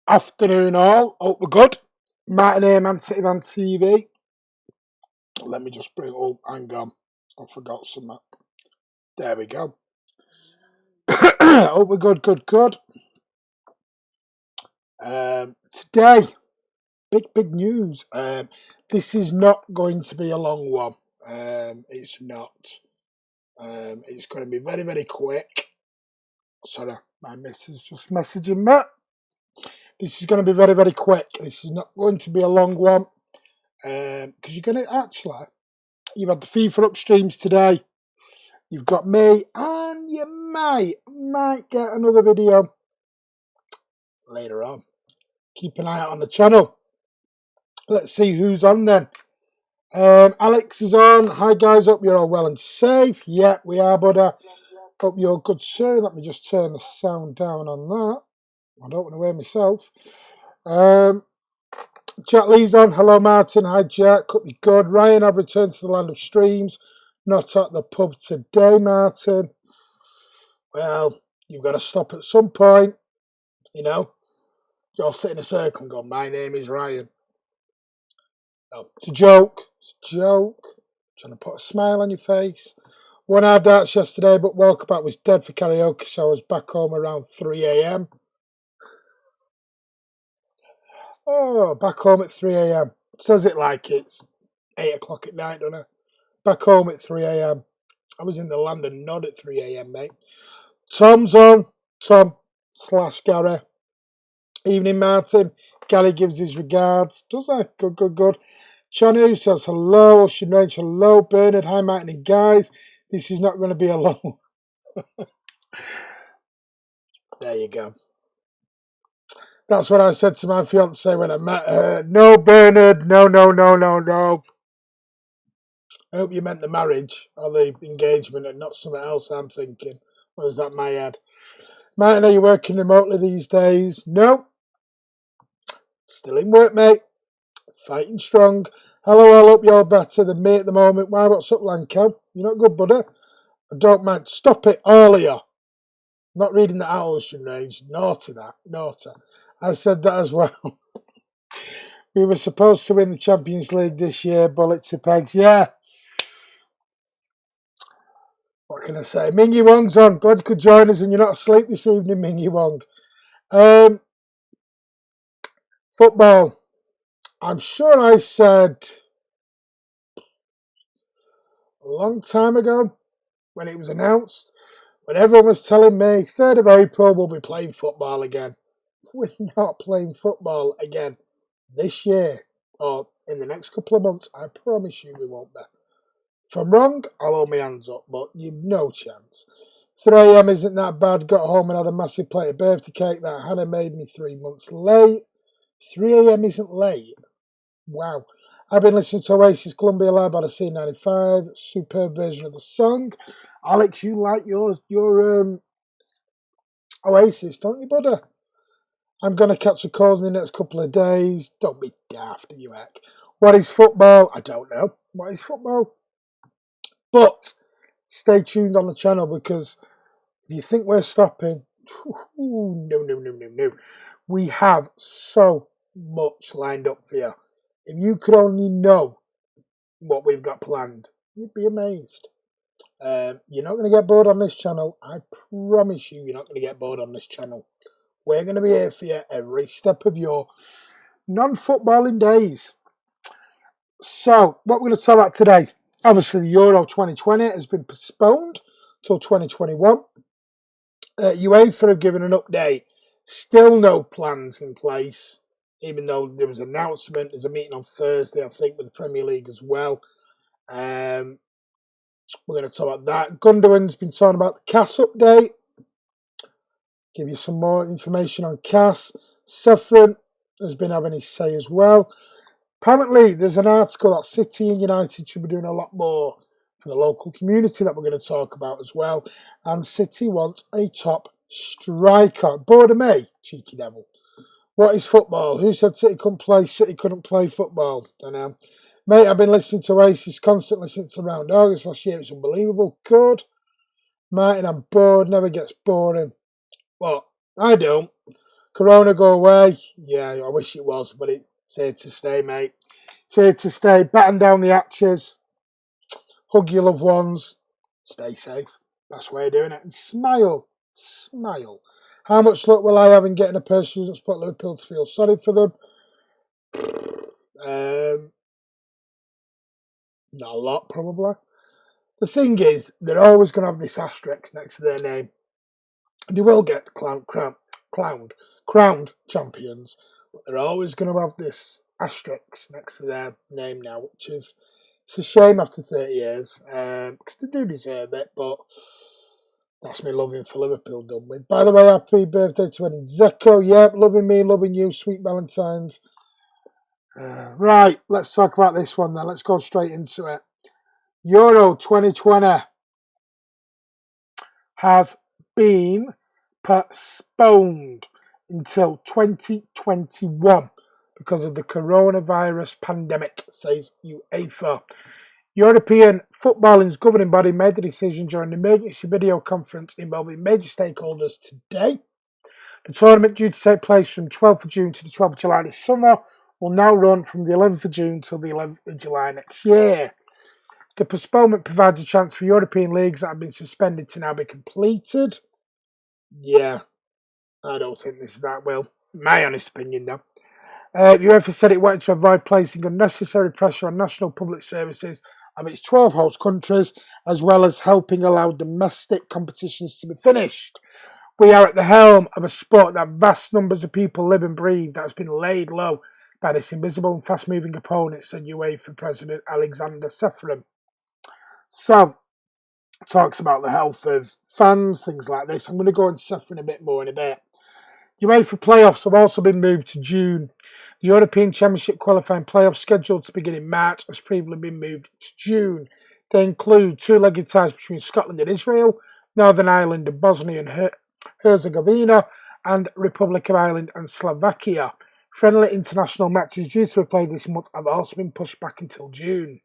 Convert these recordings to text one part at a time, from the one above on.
Afternoon all, hope we're good. Martin here, Man City Man TV. Let me just bring up, hang on, I forgot something. There we go. Hope we're good. Today, big news. This is not going to be a long one. It's not. It's going to be very quick. Sorry, my missus just messaging me. This is going to be very quick. This is not going to be a long one. Because you're going to actually, you've had the FIFA upstreams today. You've got me, and you might get another video later on. Keep an eye out on the channel. Let's see who's on then. Alex is on. Hi guys, hope you're all well and safe. Yeah, we are, buddy. Hope you're good, sir. Let me just turn the sound down on that. I don't want to hear myself. Jack Lee's on. Hello, Martin. Hi, Jack. Could be good. Ryan, I've returned to the land of streams. Not at the pub today, Martin. Well, you've got to stop at some point. You know, you'll sit in a circle and go, my name is Ryan. No, it's a joke. It's a joke. Trying to put a smile on your face. Won our darts yesterday, but walkabout was dead for karaoke, so I was back home around 3 a.m. Oh, back home at 3 a.m. Says it like it's 8 o'clock at night, doesn't it? Back home at 3 a.m. I was in the land of Nod at 3 a.m, mate. Tom's on. Tom/Gary. Evening, Martin. Gary gives his regards. Does that? Good. Chanu says hello. Ocean Range, hello. Bernard, hi, Martin and guys. This is not going to be a long. There you go. That's what I said to my fiance when I met her. No, Bernard. No. I hope you meant the marriage or the engagement and not something else I'm thinking. Or is that my head? Martin, are you working remotely these days? No. Still in work, mate. Fighting strong. Hello, I hope you're better than me at the moment. Why, what's up, Lanco? You're not good, buddy. I don't mind. Stop it, all of you. Not reading that out, Ocean Range. Naughty that. Naughty. I said that as well. We were supposed to win the Champions League this year. Bullet to pegs. Yeah. What can I say? Mingy Wong's on. Glad you could join us and you're not asleep this evening, Mingy Wong. Football. I'm sure I said a long time ago when it was announced, when everyone was telling me 3rd of April we'll be playing football again. We're not playing football again this year or in the next couple of months. I promise you we won't be. If I'm wrong, I'll hold my hands up, but you've no chance. 3 a.m. isn't that bad. Got home and had a massive plate of birthday cake that Hannah made me 3 months late. 3 a.m. isn't late. Wow. I've been listening to Oasis Columbia Live by the C95. Superb version of the song. Alex, you like your Oasis, don't you, buddy? I'm going to catch a cold in the next couple of days. Don't be daft, you heck. What is football? I don't know. What is football? But stay tuned on the channel because if you think we're stopping, no. We have so much lined up for you. If you could only know what we've got planned, you'd be amazed. You're not going to get bored on this channel. I promise you, you're not going to get bored on this channel. We're going to be here for you every step of your non-footballing days. So, what we're going to talk about today, obviously the Euro 2020 has been postponed till 2021. UEFA have given an update. Still no plans in place, even though there was an announcement. There's a meeting on Thursday, I think, with the Premier League as well. We're going to talk about that. Gundogan's been talking about the CAS update. Give you some more information on CAS. Sefrin has been having his say as well. Apparently, there's an article that City and United should be doing a lot more for the local community that we're going to talk about as well. And City wants a top striker. Bored of me, cheeky devil. What is football? Who said City couldn't play? City couldn't play football. Don't know. Mate, I've been listening to Oasis constantly since around August last year. It's unbelievable. Good. Martin, I'm bored. Never gets boring. Well, I don't. Corona go away. Yeah, I wish it was, but it's here to stay, mate. It's here to stay. Batten down the hatches. Hug your loved ones. Stay safe. That's the way of doing it. And smile. Smile. How much luck will I have in getting a person who doesn't support Liverpool to feel sorry for them? Not a lot, probably. The thing is, they're always going to have this asterisk next to their name. They will get crowned champions, but they're always going to have this asterisk next to their name now, which is, it's a shame after 30 years, because they do deserve it, but that's me loving for Liverpool done with. By the way, happy birthday to Eddie Zeko. Yep, loving me, loving you, sweet Valentine's. Right, let's talk about this one then. Let's go straight into it. Euro 2020 has been postponed until 2021 because of the coronavirus pandemic, says UEFA. European footballing's governing body made the decision during an emergency video conference involving major stakeholders today. The tournament, due to take place from 12th of June to the 12th of July this summer, will now run from the 11th of June till the 11th of July next year. The postponement provides a chance for European leagues that have been suspended to now be completed. Yeah, I don't think this is that well. My honest opinion, though. UEFA said it wanted to avoid placing unnecessary pressure on national public services of its 12 host countries, as well as helping allow domestic competitions to be finished. We are at the helm of a sport that vast numbers of people live and breathe that has been laid low by this invisible and fast-moving opponent, said UEFA President Alexander Ceferin. So, talks about the health of fans, things like this. I'm going to go into Ceferin a bit more in a bit. UEFA playoffs have also been moved to June. The European Championship qualifying playoffs scheduled to begin in March has previously been moved to June. They include two-legged ties between Scotland and Israel, Northern Ireland and Bosnia and Herzegovina, and Republic of Ireland and Slovakia. Friendly international matches due to be played this month have also been pushed back until June.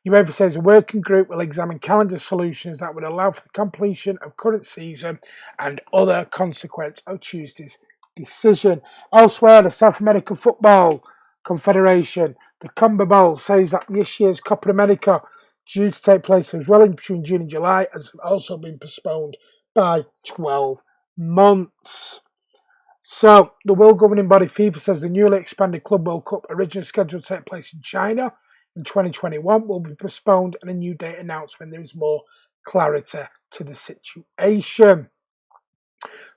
UEFA says a working group will examine calendar solutions that would allow for the completion of current season and other consequence of Tuesday's decision. Elsewhere, the South American Football Confederation, the CONMEBOL, says that this year's Copa America, due to take place as well between June and July, has also been postponed by 12 months. So, the world governing body FIFA says the newly expanded Club World Cup, originally scheduled to take place in China in 2021, will be postponed and a new date announced when there is more clarity to the situation.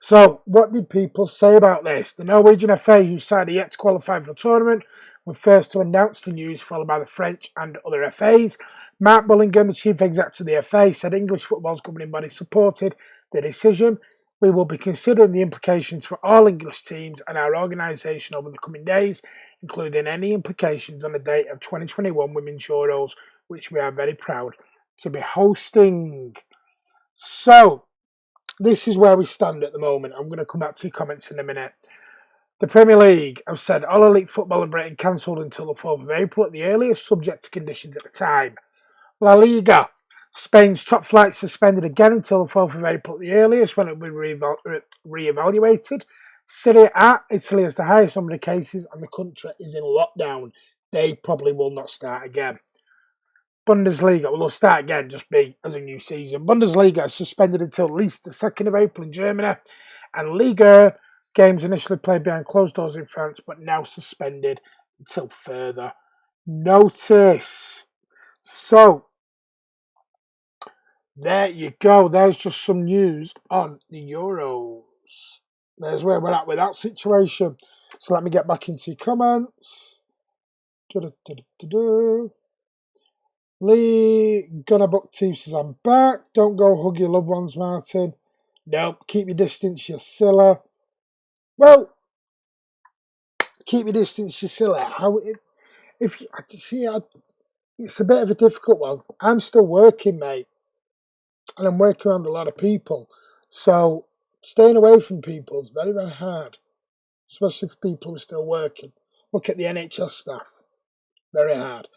So, what did people say about this? The Norwegian FA, whose side are yet to qualify for the tournament, were first to announce the news, followed by the French and other FAs. Mark Bullingham, the chief executive of the FA, said English football's governing body supported the decision. We will be considering the implications for all English teams and our organisation over the coming days, including any implications on the date of 2021 Women's Euros, which we are very proud to be hosting. So, this is where we stand at the moment. I'm going to come back to your comments in a minute. The Premier League have said all elite football in Britain cancelled until the 4th of April at the earliest, subject to conditions at the time. La Liga, Spain's top flight suspended again until the 4th of April at the earliest, when it will be re-evaluated. Serie A, Italy has the highest number of cases and the country is in lockdown. They probably will not start again. Bundesliga will start again, just be as a new season. Bundesliga is suspended until at least the 2nd of April in Germany. And Liga games initially played behind closed doors in France, but now suspended until further notice. So, there you go. There's just some news on the Euros. There's where we're at with that situation. So let me get back into your comments. Lee, gonna book team says I'm back. Don't go hug your loved ones, Martin. Nope, keep your distance, you silly. Well, keep your distance, you silly. It's a bit of a difficult one. I'm still working, mate. And I'm working around a lot of people. So, staying away from people is very, very hard. Especially for people who are still working. Look at the NHS staff. Very hard.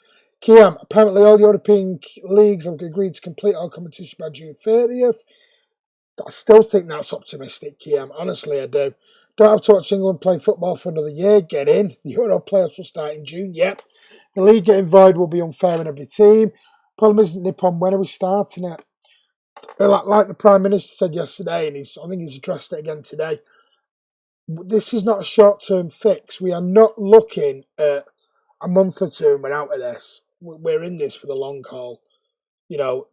Kiam, apparently all European leagues have agreed to complete all competition by June 30th. I still think that's optimistic, Kiam. Honestly, I do. Don't have to watch England play football for another year. Get in. The Euro playoffs will start in June. Yep. The league getting void will be unfair on every team. Problem isn't Nippon, when are we starting it? Like the Prime Minister said yesterday, and I think he's addressed it again today, this is not a short-term fix. We are not looking at a month or two and we're out of this. We're in this for the long haul.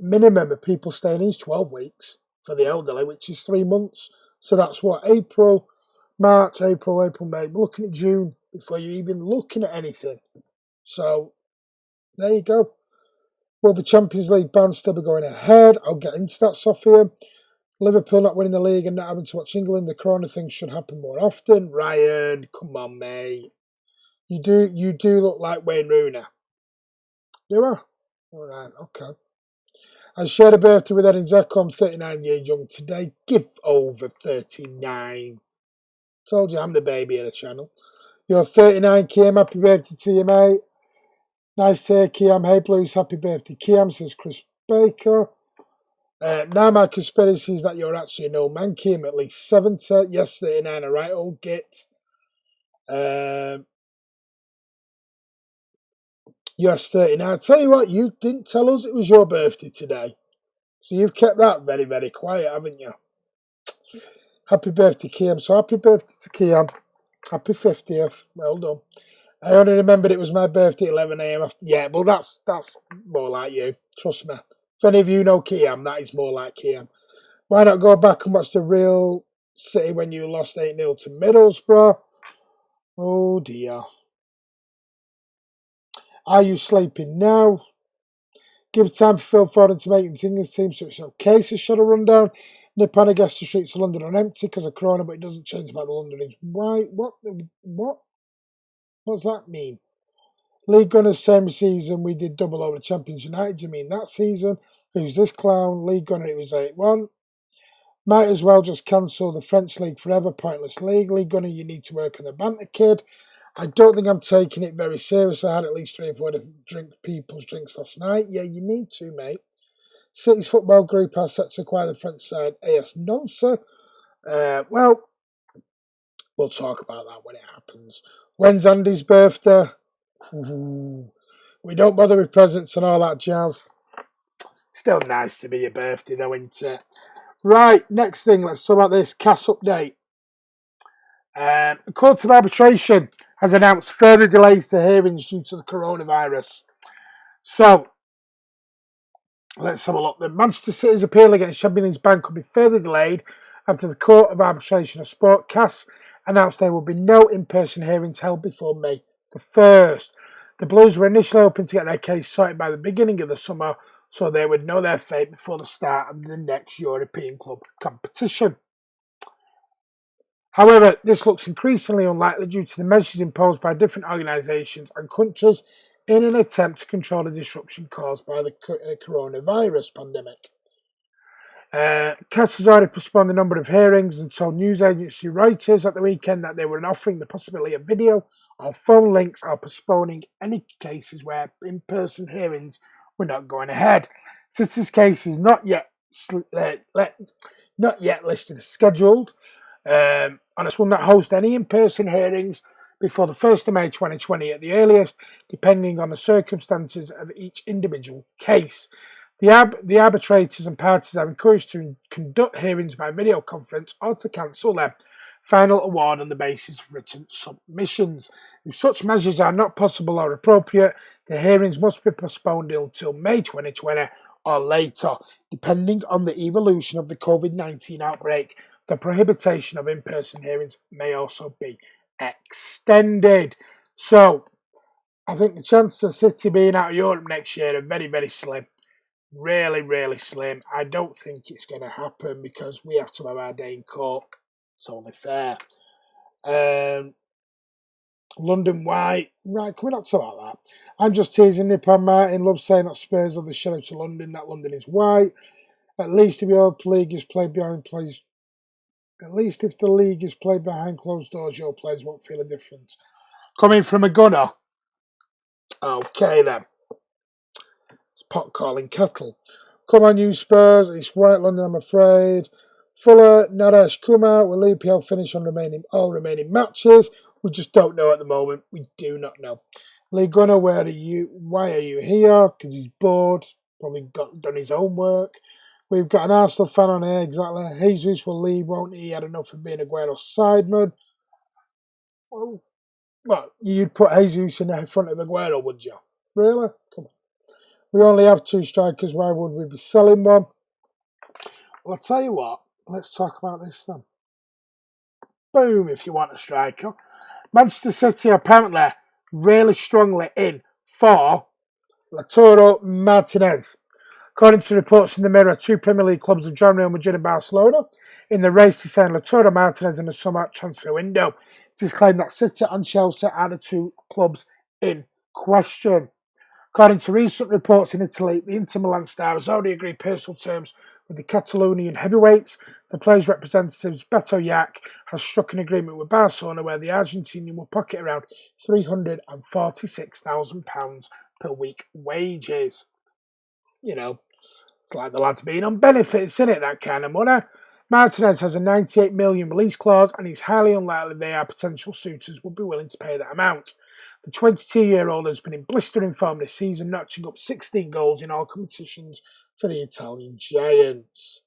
Minimum of people staying in is 12 weeks for the elderly, which is 3 months. So that's what, March, April, May. We're looking at June before you're even looking at anything. So there you go. Will the Champions League ban still be going ahead? I'll get into that, Sophia. Liverpool not winning the league and not having to watch England. The corona thing should happen more often. Ryan, come on, mate. You do look like Wayne Rooney. Do I? All right, okay. I shared a birthday with Erin Zeko. I'm 39 years young today. Give over 39. Told you I'm the baby of the channel. You're 39, Kiam. Happy birthday to you, mate. Nice to hear, Kiam. Hey, Blues. Happy birthday, Kiam, says Chris Baker. Now my conspiracy is that you're actually an old man, Kiam, at least 70. Yes, 39, all right, old git. Yes, 39. I'll tell you what, you didn't tell us it was your birthday today. So you've kept that very, very quiet, haven't you? Happy birthday, Kiam. So happy birthday to Kiam. Happy 50th. Well done. I only remembered it was my birthday at 11 a.m. after. Yeah, well, that's more like you. Trust me. If any of you know Kiam, that is more like Kiam. Why not go back and watch the real City when you lost 8-0 to Middlesbrough? Oh, dear. Are you sleeping now? Give time for Phil Foden to make it into England's team, so it's okay. So shut a rundown. Nippon, I guess the streets of London are empty because of Corona, but it doesn't change about the Londoners. Why? What? What's that mean? League Gunners, same season, we did double over Champions United. Do you mean that season? Who's this clown? League Gunner, it was 8-1. Might as well just cancel the French League forever. Pointless league. League Gunner, you need to work on the banter, kid. I don't think I'm taking it very seriously. I had at least 3 or 4 different people's drinks last night. Yeah, you need to, mate. City's football group are set to acquire the French side AS Nancy. Well, we'll talk about that when it happens. When's Andy's birthday? Ooh. We don't bother with presents and all that jazz. Still nice to be your birthday though, isn't it? Right, next thing, let's talk about this CAS update. The Court of Arbitration has announced further delays to hearings due to the coronavirus. So, let's have a look. The Manchester City's appeal against Champions League's ban could be further delayed after the Court of Arbitration of Sport, CAS, announced there will be no in-person hearings held before May the 1st. The Blues were initially hoping to get their case sorted by the beginning of the summer, so they would know their fate before the start of the next European club competition. However, this looks increasingly unlikely due to the measures imposed by different organisations and countries in an attempt to control the disruption caused by the coronavirus pandemic. CAS has already postponed a number of hearings and told news agency Reuters at the weekend that they were offering the possibility of video or phone links or postponing any cases where in-person hearings were not going ahead. Since this case is not yet listed as scheduled, and it will not host any in-person hearings before the 1st of May 2020 at the earliest, depending on the circumstances of each individual case. The arbitrators and parties are encouraged to conduct hearings by video conference or to cancel their final award on the basis of written submissions. If such measures are not possible or appropriate, the hearings must be postponed until May 2020 or later, depending on the evolution of the COVID-19 outbreak. The prohibition of in-person hearings may also be extended. So, I think the chances of City being out of Europe next year are very, very slim. Really, really slim. I don't think it's going to happen because we have to have our day in court. It's only fair. London White. Right, can we not talk about that? I'm just teasing Nippon. Martin loves saying that Spurs are the shadow to London, that London is white. At least if your league is played behind plays. At least if the league is played behind closed doors, your players won't feel a difference. Coming from a gunner. Okay then. It's pot calling kettle. Come on, you Spurs. It's white London, I'm afraid. Fuller, Naresh Kumar will EPL finish on all remaining matches. We just don't know at the moment. We do not know. Lee Gunner, where are you? Why are you here? Because he's bored. Probably done his homework. We've got an Arsenal fan on here, exactly. Jesus will leave, won't he? He had enough of being Aguero's sideman. Well, you'd put Jesus in the front of Aguero, would you? Really? Come on. We only have 2 strikers. Why would we be selling one? Well, I'll tell you what. Let's talk about this then. Boom, if you want a striker. Manchester City apparently really strongly in for Lautaro Martinez. According to reports in the Mirror, 2 Premier League clubs have joined Real Madrid and Barcelona in the race to sign Lautaro Martinez in the summer transfer window. It is claimed that City and Chelsea are the 2 clubs in question. According to recent reports in Italy, the Inter Milan star has already agreed personal terms with the Catalonian heavyweights. The players' representatives, Beto Yak, has struck an agreement with Barcelona where the Argentinian will pocket around £346,000 per week wages. You know, it's like the lads being on benefits, isn't it, that kind of money? Martinez has a £98 million release clause, and it's highly unlikely they are potential suitors would be willing to pay that amount. The 22-year-old has been in blistering form this season, notching up 16 goals in all competitions for the Italian Giants.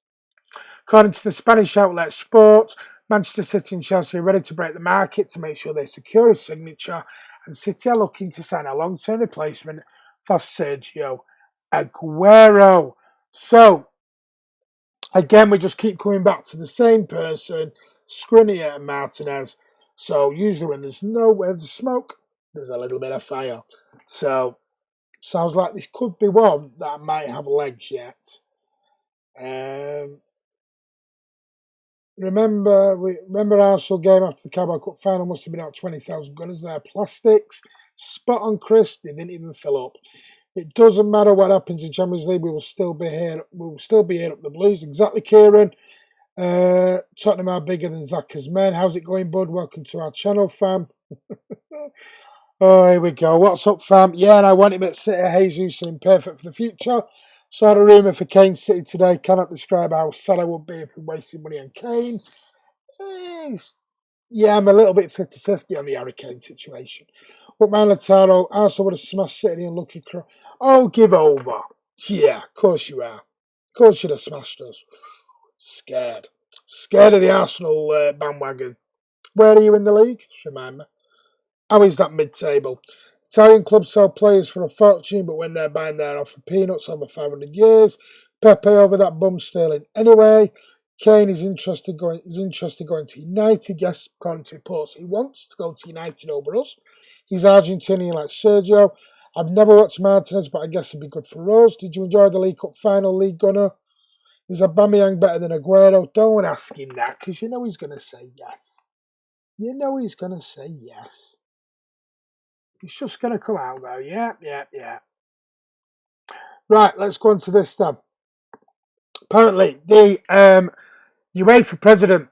According to the Spanish outlet Sport, Manchester City and Chelsea are ready to break the market to make sure they secure his signature, and City are looking to sign a long-term replacement for Sergio Aguero. So, again, we just keep coming back to the same person, Skriniar and Martinez. So, usually when there's smoke, there's a little bit of fire. So, sounds like this could be one that might have legs yet. Remember Arsenal game after the Carabao Cup final must have been out 20,000 gunners there. Plastics, spot on Chris, they didn't even fill up. It doesn't matter what happens in Champions League, we will still be here. We will still be here up the Blues. Exactly, Kieran. Tottenham are bigger than Zaka's men. How's it going, bud? Welcome to our channel, fam. Oh, here we go. What's up, fam? Yeah, and I want him at City. Jesus and perfect for the future. Saw the rumour for Kane City today. Cannot describe how sad I would be if we wasted money on Kane. Yeah, I'm a little bit 50-50 on the Harry Kane situation. But man, Lautaro, Arsenal would have smashed City and lucky cross. Oh, give over. Yeah, of course you are. Of course you'd have smashed us. Scared. Scared of the Arsenal bandwagon. Where are you in the league? Just remind me. How is that mid-table? Italian clubs sell players for a fortune, but when they're buying, they're offering peanuts over 500 years. Pepe over that bum Sterling anyway. Kane is interested going to United. Yes, according to reports, he wants to go to United over us. He's Argentinian like Sergio. I've never watched Martinez, but I guess it'd be good for us. Did you enjoy the League Cup final, League Gunner? Is Aubameyang better than Aguero? Don't ask him that, because you know he's going to say yes. You know he's going to say yes. He's just going to come out though. Yeah. Right, let's go on to this then. Apparently, the UEFA president,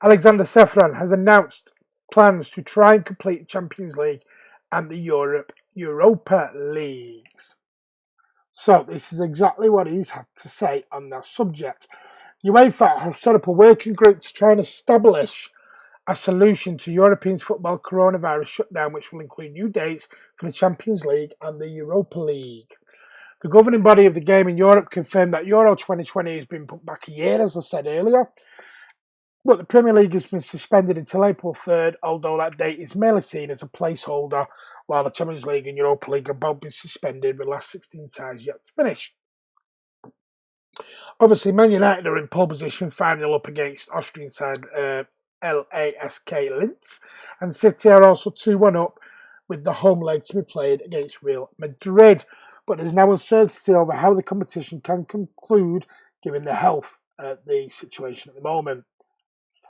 Alexander Sefran, has announced plans to try and complete the Champions League and the Europa Leagues. So, this is exactly what he's had to say on that subject. UEFA have set up a working group to try and establish a solution to European football coronavirus shutdown, which will include new dates for the Champions League and the Europa League. The governing body of the game in Europe confirmed that Euro 2020 has been put back a year, as I said earlier, but the Premier League has been suspended until April 3rd, although that date is merely seen as a placeholder, while the Champions League and Europa League have both been suspended with the last 16 ties yet to finish. Obviously, Man United are in pole position, 5-0 up against Austrian side LASK Linz, and City are also 2-1 up with the home leg to be played against Real Madrid. But there's now uncertainty over how the competition can conclude given the health the situation at the moment.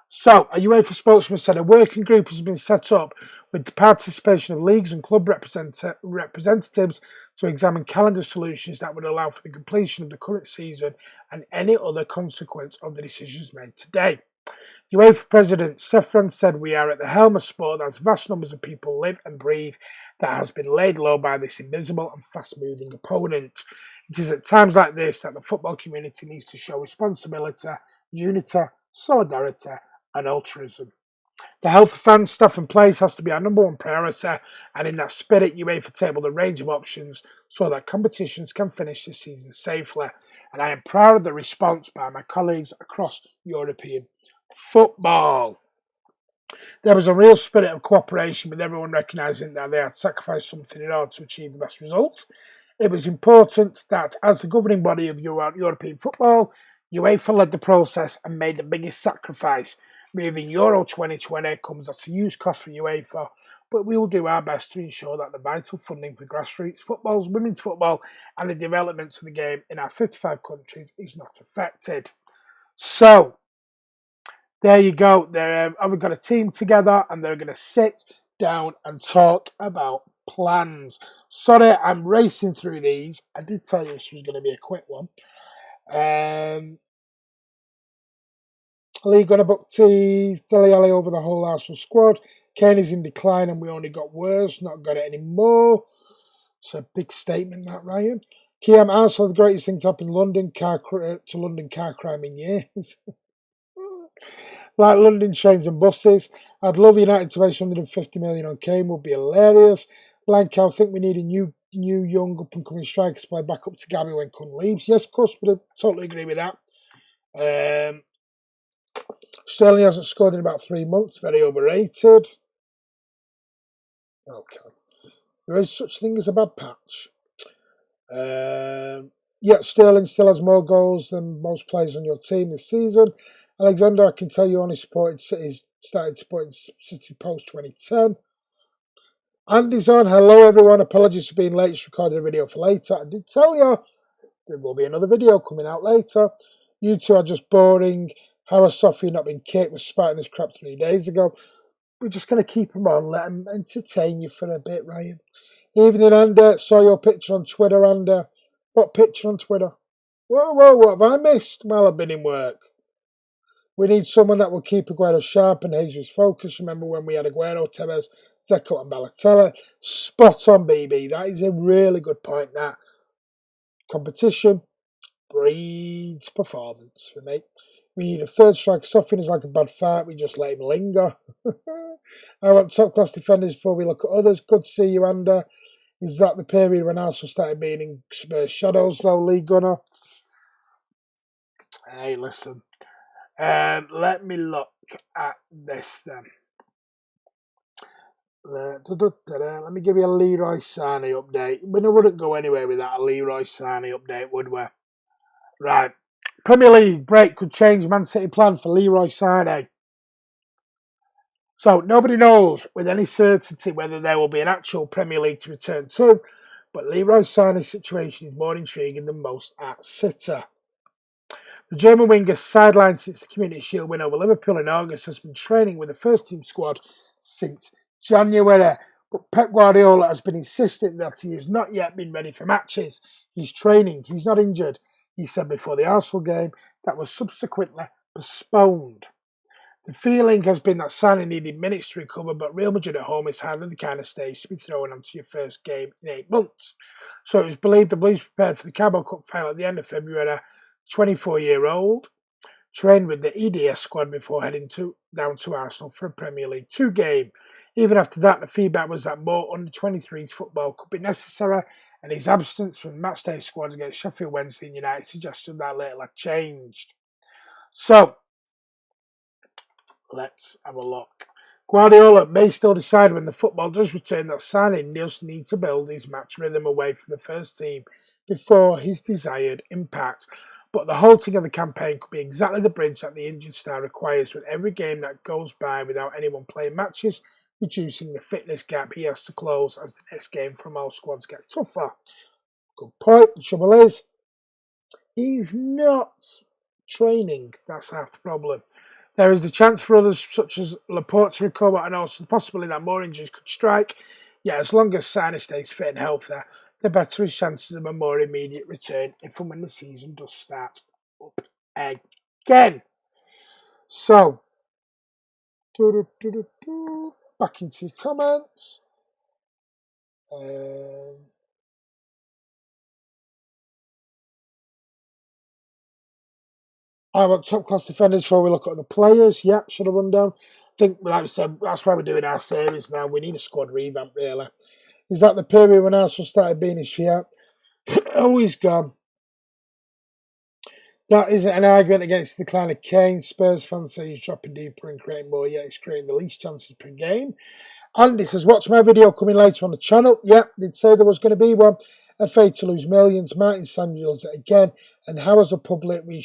So, a UEFA spokesman said a working group has been set up with the participation of leagues and club representatives to examine calendar solutions that would allow for the completion of the current season and any other consequence of the decisions made today. UEFA President Sefran said, "We are at the helm of sport as vast numbers of people live and breathe that has been laid low by this invisible and fast-moving opponent. It is at times like this that the football community needs to show responsibility unity, solidarity, and altruism. The health of fans, staff, and players has to be our number one priority, and in that spirit, UEFA tabled a range of options so that competitions can finish this season safely. And I am proud of the response by my colleagues across European football. There was a real spirit of cooperation with everyone recognising that they had sacrificed something in order to achieve the best result. It was important that, as the governing body of European football, UEFA led the process and made the biggest sacrifice. Moving Euro 2020 comes at a huge cost for UEFA, but we will do our best to ensure that the vital funding for grassroots football, women's football, and the development of the game in our 55 countries is not affected. So, there you go. We've got a team together and they're going to sit down and talk about plans. Sorry, I'm racing through these. I did tell you this was going to be a quick one. League on a book T, Dele Alli over the whole Arsenal squad. Kane is in decline and we only got worse, not got it anymore. It's a big statement, that, Ryan. Kiam, Arsenal, the greatest thing to happen in London, London car crime in years. Like London trains and buses. I'd love United to waste 150 million on Kane, would be hilarious. Blank, I think we need a new young up and coming striker to play back up to Gabby when Kun leaves. Yes, of course, but I totally agree with that. Sterling hasn't scored in about 3 months, very overrated. Okay. There is such thing as a bad patch. Yet Sterling still has more goals than most players on your team this season. Alexander, I can tell you only started supporting City post 2010. Andy's on. Hello, everyone. Apologies for being late. Just recorded a video for later. I did tell you there will be another video coming out later. You two are just boring. How has Sophie not been kicked? Was spouting this crap 3 days ago. We're just going to keep them on. Let them entertain you for a bit, Ryan. Evening, Andy. Saw your picture on Twitter, Andy. What picture on Twitter? Whoa, what have I missed? Well, I've been in work. We need someone that will keep Aguero sharp and Jesus focused. Remember when we had Aguero, Tevez, Zeko and Balotelli? Spot on, BB. That is a really good point, that. Competition breeds performance for me. We need a third striker. Sofin is like a bad fart. We just let him linger. I want top-class defenders before we look at others. Good to see you, Andy. Is that the period when Arsenal started being in Spurs shadows, though, Lee Gunner? Hey, listen. Let me look at this then. Let me give you a Leroy Sane update. We wouldn't go anywhere without a Leroy Sane update, would we? Right. Premier League break could change Man City plan for Leroy Sane. So nobody knows with any certainty whether there will be an actual Premier League to return to, but Leroy Sane's situation is more intriguing than most at City. The German winger, sidelined since the Community Shield win over Liverpool in August, has been training with the first-team squad since January. But Pep Guardiola has been insisting that he has not yet been ready for matches. He's training, he's not injured, he said before the Arsenal game that was subsequently postponed. The feeling has been that Sane needed minutes to recover, but Real Madrid at home is hardly the kind of stage to be thrown onto your first game in 8 months. So it was believed the Blues prepared for the Carabao Cup final at the end of February. 24-year-old, trained with the EDS squad before heading down to Arsenal for a Premier League 2 game. Even after that, the feedback was that more under-23s football could be necessary, and his absence from matchday squads against Sheffield Wednesday and United suggested that little had changed. So, let's have a look. Guardiola may still decide when the football does return that Sane does need to build his match rhythm away from the first team before his desired impact. But the halting of the campaign could be exactly the bridge that the injured star requires, with every game that goes by without anyone playing matches, reducing the fitness gap he has to close as the next game from all squads get tougher. Good point. The trouble is, he's not training. That's half the problem. There is the chance for others such as Laporte to recover and also the possibility that more injuries could strike. Yet as long as Sane stays fit and healthy, the better his chances of a more immediate return if and when the season does start up again. So, back into your comments. I want top class defenders before we look at the players. Yep, should have run down. I think, like we said, that's why we're doing our series now. We need a squad revamp, really. Is that the period when Arsenal started being his fiat? Oh, he's gone. That isn't an argument against the decline of Kane. Spurs fans say he's dropping deeper and creating more, yet he's creating the least chances per game. Andy says, watch my video coming later on the channel. Yep, did say there was going to be one. FA to lose millions. Martin Samuels again. And how as a public we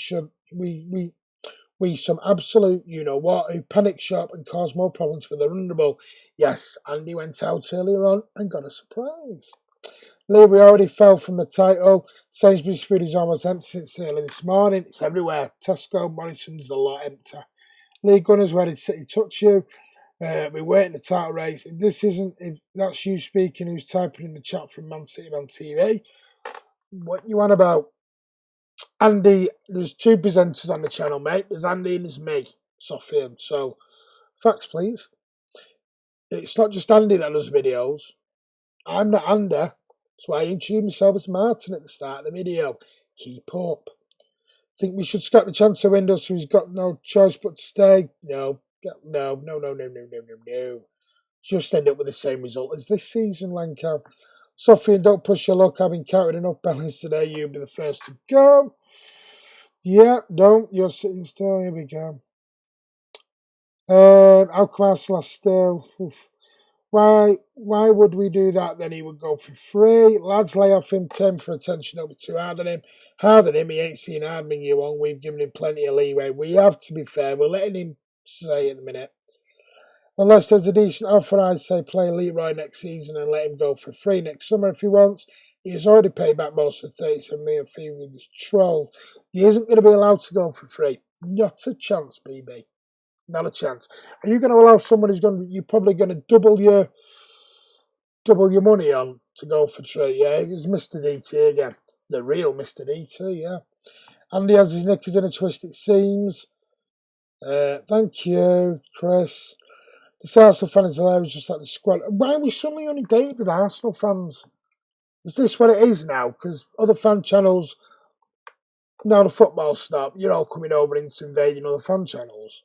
some absolute you know what who panic shop and cause more problems for the vulnerable. Yes, Andy went out earlier on and got a surprise. Lee, we already fell from the title. Sainsbury's food is almost empty since early this morning. It's everywhere. Tesco, Morrison's, a lot empty. Lee Gunners, where did City touch you? We're waiting the title race. If that's you speaking, who's typing in the chat from Man City Man TV. What you on about? Andy, there's two presenters on the channel, mate. There's Andy and there's me, Sofian. So, facts, please. It's not just Andy that does videos. I'm not Andy. That's why I introduced myself as Martin at the start of the video. Keep up. Think we should scrap the transfer window so he's got no choice but to stay? No. Just end up with the same result as this season, Lanka. Sofian, don't push your luck. I've encountered enough balance today. You'll be the first to go. Yeah, don't. You're sitting still. Here we go. How come Arsenal still? Oof. Why would we do that? Then he would go for free. Lads, lay off him. Came for attention. Don't be too hard on him. Hard on him. He ain't seen harming you on. We've given him plenty of leeway. We have to be fair. We're letting him say at the minute. Unless there's a decent offer, I'd say play Leroy next season and let him go for free next summer if he wants. He has already paid back most of the 37 million fee with his troll. He isn't going to be allowed to go for free. Not a chance, BB. Not a chance. Are you going to allow someone who's you're probably going to double your money on to go for free? Yeah, it was Mr. DT again. The real Mr. DT, yeah. Andy has his knickers in a twist, it seems. Thank you, Chris. This Arsenal fan is hilarious, just like the squad. Why are we suddenly on a date with Arsenal fans? Is this what it is now? Because other fan channels, now the football stop, you're all coming over into invading other fan channels.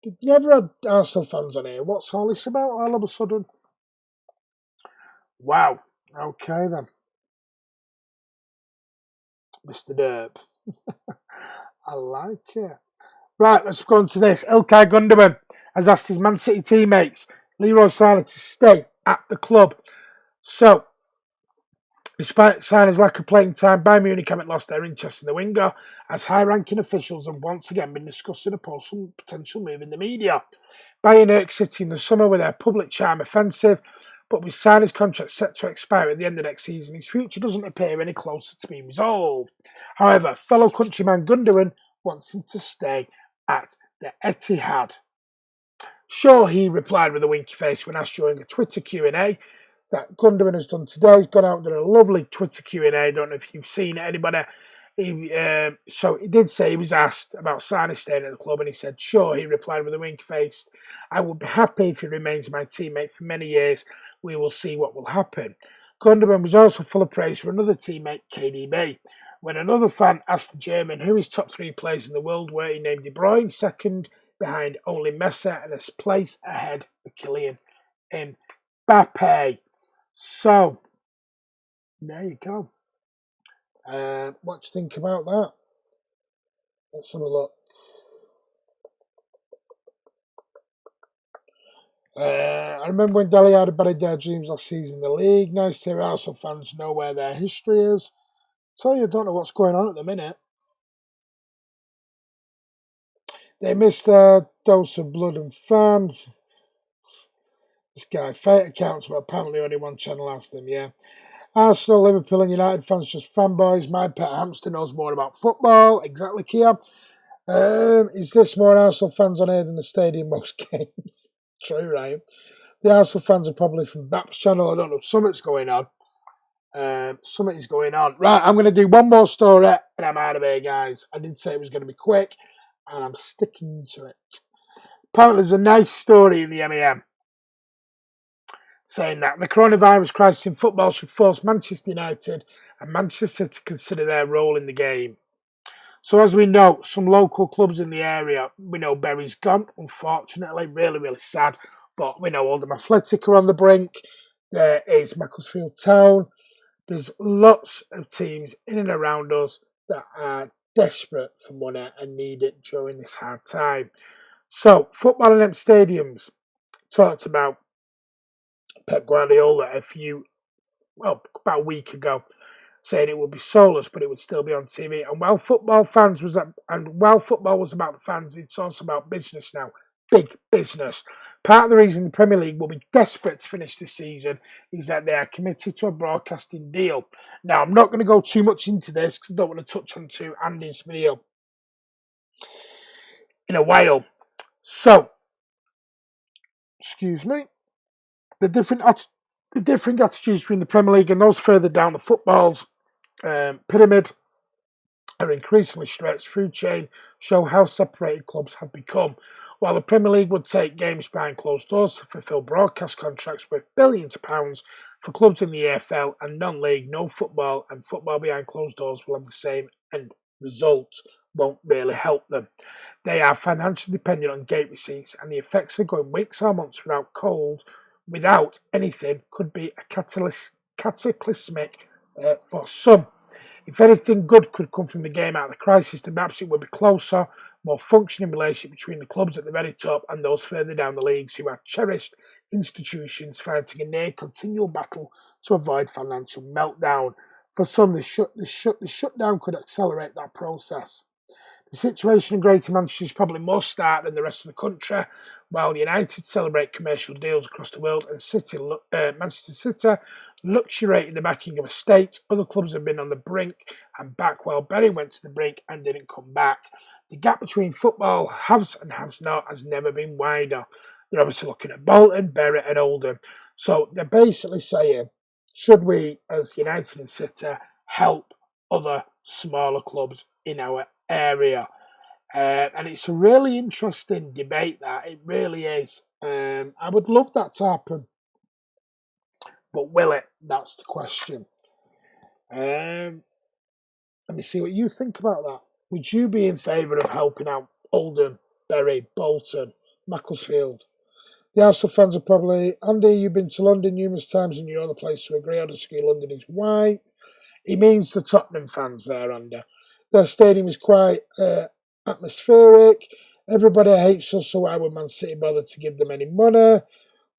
You've never had Arsenal fans on here. What's all this about all of a sudden? Wow. Okay then. Mr. Derp. I like it. Right, let's go on to this. Ilkay Gundogan has asked his Man City teammates, Leroy Sane, to stay at the club. So, despite Sane's lack of playing time, Bayern Munich haven't lost their interest in the winger, as high-ranking officials have once again been discussing a potential move in the media. Bayern irked City in the summer with their public charm offensive, but with Sane's contract set to expire at the end of next season, his future doesn't appear any closer to being resolved. However, fellow countryman Gundogan wants him to stay at the Etihad. Sure, he replied with a winky face when asked during a Twitter Q&A that Gundogan has done today. He's gone out and done a lovely Twitter Q&A. I don't know if you've seen it, anybody. So he did say he was asked about Sane staying at the club, and he said, sure, he replied with a winky face. I would be happy if he remains my teammate for many years. We will see what will happen. Gundogan was also full of praise for another teammate, KDB. When another fan asked the German who his top three players in the world were, he named De Bruyne second behind only Messi and a place ahead of Kylian Mbappe. So, there you go. What do you think about that? Let's have a look. I remember when Dele had buried their dreams last season in the league. Nice to hear Arsenal fans know where their history is. Tell you, I don't know what's going on at the minute. They missed their dose of blood and fun. This guy, fate accounts, but apparently only one channel has them, yeah. Arsenal, Liverpool and United fans just fanboys. My pet hamster knows more about football. Exactly, Kiam. Is this more Arsenal fans on here than the stadium most games? True, right? The Arsenal fans are probably from Bap's channel. I don't know. Something's going on. Something is going on. Right, I'm going to do one more story and I'm out of here, guys. I did say it was going to be quick and I'm sticking to it. Apparently there's a nice story in the MEM saying that the coronavirus crisis in football should force Manchester United and Manchester to consider their role in the game. So as we know, some local clubs in the area, we know Bury's gone, unfortunately, really, really sad. But we know Oldham Athletic are on the brink. There is Macclesfield Town. There's lots of teams in and around us that are desperate for money and need it during this hard time. So, football in empty stadiums. Talked about Pep Guardiola about a week ago, saying it would be soulless, but it would still be on TV. And while football was about the fans, it's also about business now, big business. Part of the reason the Premier League will be desperate to finish this season is that they are committed to a broadcasting deal. Now, I'm not going to go too much into this because I don't want to touch on Andy's video in a while. So, excuse me, the different attitudes between the Premier League and those further down the football's pyramid are increasingly stretched. Food chain show how separated clubs have become. While the Premier League would take games behind closed doors to fulfil broadcast contracts worth billions of pounds for clubs in the EFL and non-league, no football and football behind closed doors will have the same end result. Won't really help them. They are financially dependent on gate receipts, and the effects of going weeks or months without anything could be a cataclysmic for some. If anything good could come from the game out of the crisis, then perhaps it would be closer, more functioning relationship between the clubs at the very top and those further down the leagues who are cherished institutions fighting a near continual battle to avoid financial meltdown. For some, the shutdown could accelerate that process. The situation in Greater Manchester is probably more stark than the rest of the country. While United celebrate commercial deals across the world and Manchester City luxuriate in the backing of a state, other clubs have been on the brink and back while Bury went to the brink and didn't come back. The gap between football haves and haves not has never been wider. They're obviously looking at Bolton, Bury and Oldham. So they're basically saying, should we, as United and City, help other smaller clubs in our area? And it's a really interesting debate, that it really is. I would love that to happen, but will it? That's the question. Let me see what you think about that. Would you be in favour of helping out Oldham, Bury, Bolton, Macclesfield? The Arsenal fans are probably, Andy, you've been to London numerous dimes and you're the place to agree or disagree. London is white. He means the Tottenham fans there, Andy. Their stadium is quite atmospheric. Everybody hates us, so why would Man City bother to give them any money?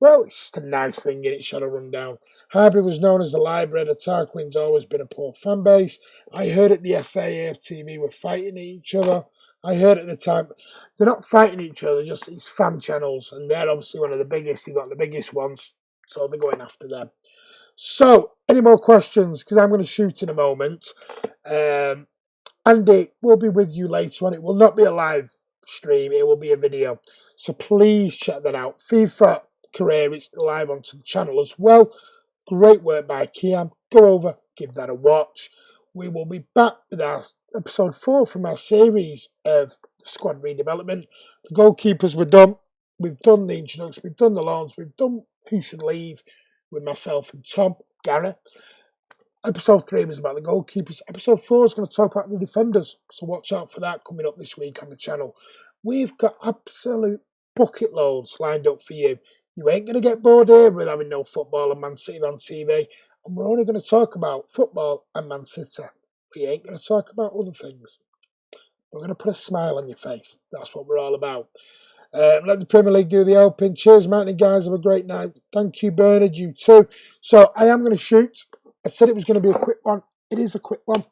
Well, it's just a nice thing in it, shall I run down. Highbury was known as the library. The Tarquin's always been a poor fan base. I heard at the FA TV were fighting each other. I heard at the time, they're not fighting each other, just it's fan channels, and they're obviously one of the biggest. They've got the biggest ones, so they're going after them. So, any more questions? Because I'm going to shoot in a moment. Andy will be with you later on. It will not be a live stream, it will be a video. So please check that out. FIFA Career is live onto the channel as well. Great work by Kiam. Go over, give that a watch. We will be back with our episode 4 from our series of squad redevelopment. The goalkeepers were done. We've done the introduction, we've done the loans, we've done who should leave with myself and Tom, Gary. Episode 3 was about the goalkeepers. Episode 4 is going to talk about the defenders. So watch out for that coming up this week on the channel. We've got absolute bucket loads lined up for you. You ain't going to get bored here with having no football and Man City on TV. And we're only going to talk about football and Man City. We ain't going to talk about other things. We're going to put a smile on your face. That's what we're all about. Let the Premier League do the open. Cheers, Martin, guys. Have a great night. Thank you, Bernard. You too. So I am going to shoot. I said it was going to be a quick one. It is a quick one.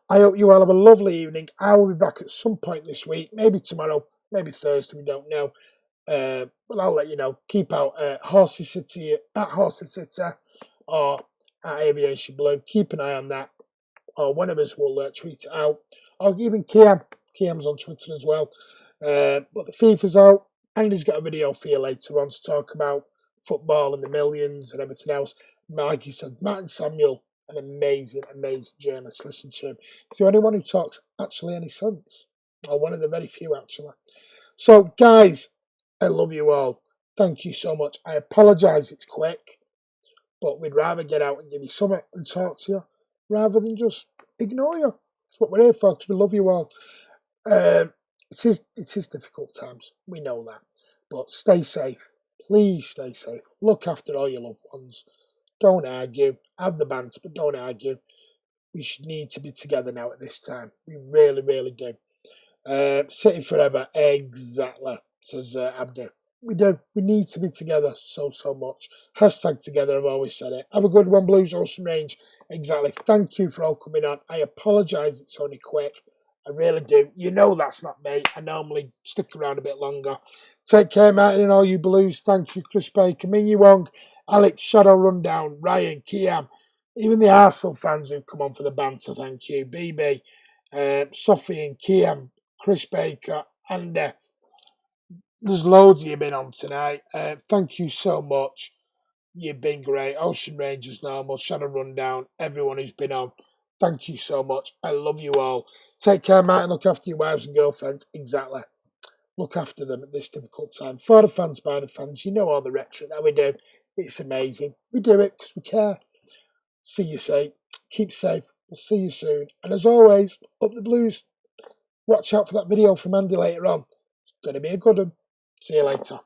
I hope you all have a lovely evening. I will be back at some point this week. Maybe tomorrow. Maybe Thursday. We don't know. But I'll let you know. Keep out Horsey City or at Aviation Blue. Keep an eye on that. Or one of us will tweet it out. Or even Kiam. Kiam's on Twitter as well. But the FIFA's out. Andy's got a video for you later on to talk about football and the millions and everything else. Like he said, Martin Samuel, an amazing, amazing journalist. Listen to him. He's the only one who talks actually any sense. Or one of the very few, actually. So, guys, I love you all. Thank you so much. I apologise it's quick, but we'd rather get out and give you something and talk to you rather than just ignore you. That's what we're here for, because we love you all. It is difficult times. We know that. But stay safe. Please stay safe. Look after all your loved ones. Don't argue. Have the banter, but don't argue. We should need to be together now at this time. We really, really do. City forever. Exactly, says Abdi. We do. We need to be together so much. Hashtag together, I've always said it. Have a good one, Blues Ocean Range. Exactly. Thank you for all coming on. I apologise it's only quick. I really do. You know that's not me. I normally stick around a bit longer. Take care, Martin, and all you Blues. Thank you, Chris Baker, Mingy Wong, Alex, Shadow Rundown, Ryan, Kiam, even the Arsenal fans who've come on for the banter. Thank you. BB, Sophie and Kiam, Chris Baker, and there's loads of you been on tonight. Thank you so much. You've been great. Ocean Rangers normal, Shadow Rundown, everyone who's been on. Thank you so much. I love you all. Take care, Martin. Look after your wives and girlfriends. Exactly. Look after them at this difficult time. For the fans, by the fans. You know all the rhetoric that we do. It's amazing. We do it because we care. See you safe. Keep safe. We'll see you soon. And as always, up the Blues. Watch out for that video from Andy later on. It's going to be a good one. See you later.